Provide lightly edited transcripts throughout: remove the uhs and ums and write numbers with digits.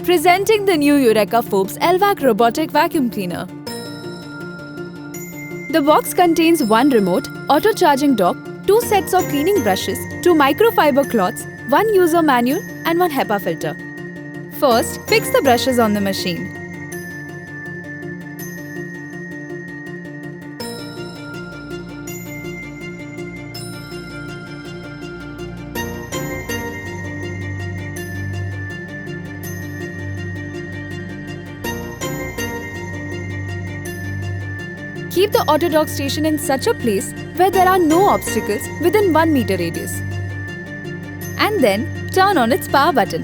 Presenting the new Eureka Forbes Elvac robotic vacuum cleaner. The box contains one remote, auto-charging dock, 2 sets of cleaning brushes, 2 microfiber cloths, 1 user manual and 1 HEPA filter. First, fix the brushes on the machine. Keep the auto dock station in such a place where there are no obstacles within 1 meter radius. And then turn on its power button.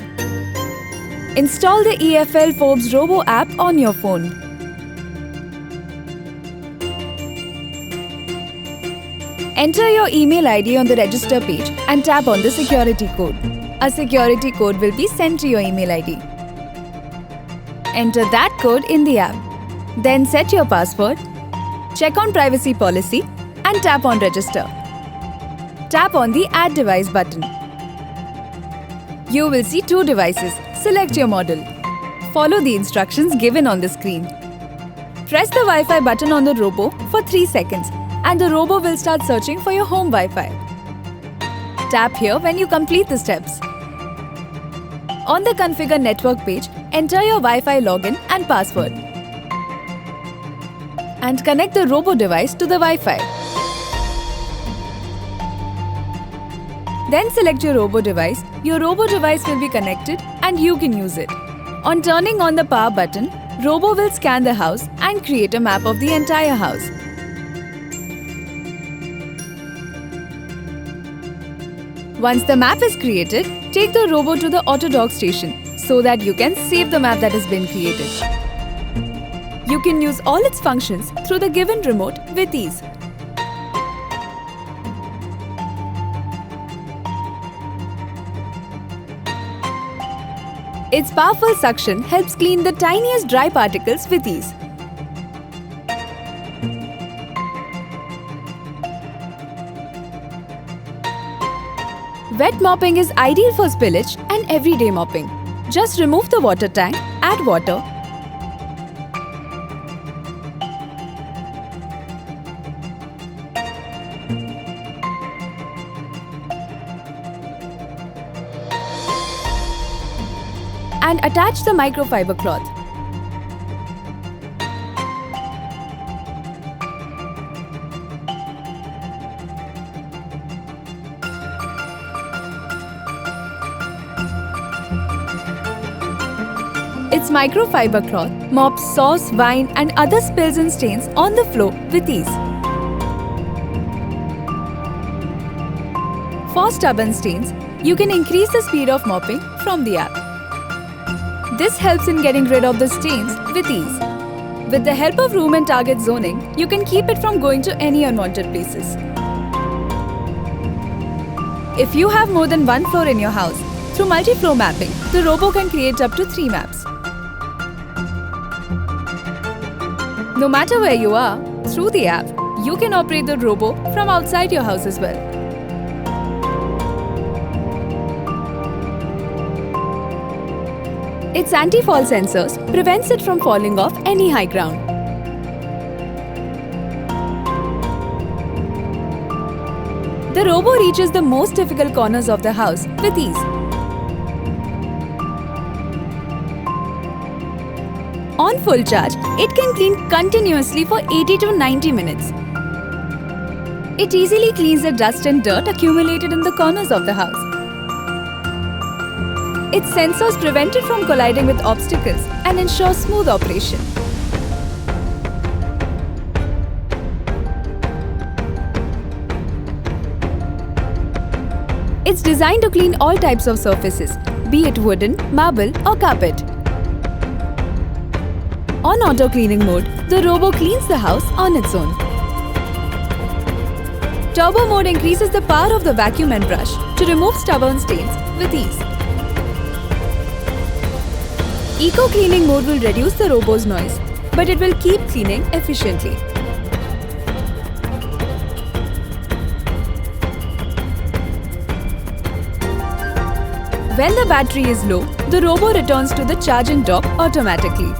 Install the EFL Forbes Robo app on your phone. Enter your email ID on the register page and tap on the security code. A security code will be sent to your email ID. Enter that code in the app. Then set your password. Check on privacy policy and tap on register. Tap on the add device button. You will see 2 devices. Select your model. Follow the instructions given on the screen. Press the Wi-Fi button on the Robo for 3 seconds and the Robo will start searching for your home Wi-Fi. Tap here when you complete the steps. On the Configure Network page, enter your Wi-Fi login and password. And connect the Robo device to the Wi-Fi. Then select your Robo device. Your Robo device will be connected and you can use it. On turning on the power button, Robo will scan the house and create a map of the entire house. Once the map is created, take the Robo to the auto dock station so that you can save the map that has been created. You can use all its functions through the given remote with ease. Its powerful suction helps clean the tiniest dry particles with ease. Wet mopping is ideal for spillage and everyday mopping. Just remove the water tank, add water, and attach the microfiber cloth. Its microfiber cloth mops sauce, wine and other spills and stains on the floor with ease. For stubborn stains, you can increase the speed of mopping from the app. This helps in getting rid of the stains with ease. With the help of room and target zoning, you can keep it from going to any unwanted places. If you have more than 1 floor in your house, through multi-floor mapping, the Robo can create up to 3 maps. No matter where you are, through the app, you can operate the Robo from outside your house as well. Its anti-fall sensors prevents it from falling off any high ground. The Robo reaches the most difficult corners of the house with ease. On full charge, it can clean continuously for 80 to 90 minutes. It easily cleans the dust and dirt accumulated in the corners of the house. Its sensors prevent it from colliding with obstacles and ensure smooth operation. It's designed to clean all types of surfaces, be it wooden, marble or carpet. On auto cleaning mode, the Robo cleans the house on its own. Turbo mode increases the power of the vacuum and brush to remove stubborn stains with ease. Eco cleaning mode will reduce the Robo's noise, but it will keep cleaning efficiently. When the battery is low, the robo returns to the charging dock automatically.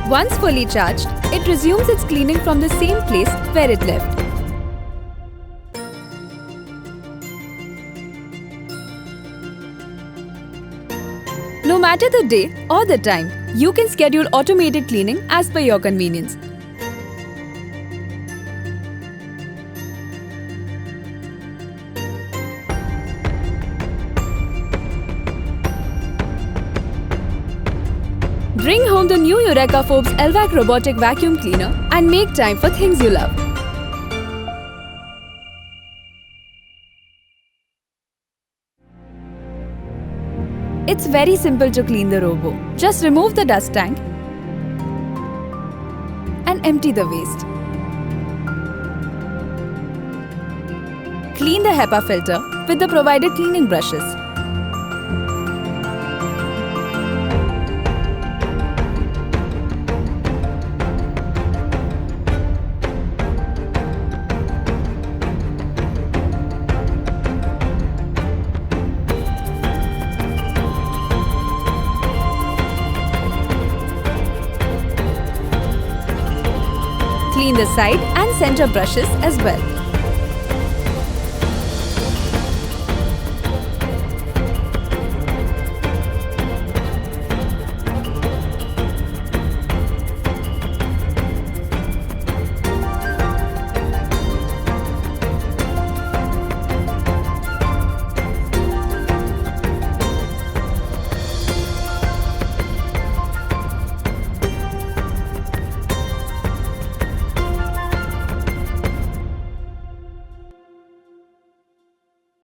Once fully charged, it resumes its cleaning from the same place where it left. No matter the day or the time, you can schedule automated cleaning as per your convenience. Bring home the new Eureka Forbes Elvac robotic vacuum cleaner and make time for things you love. It's very simple to clean the robo. Just remove the dust tank and empty the waste. Clean the HEPA filter with the provided cleaning brushes. Clean the side and center brushes as well.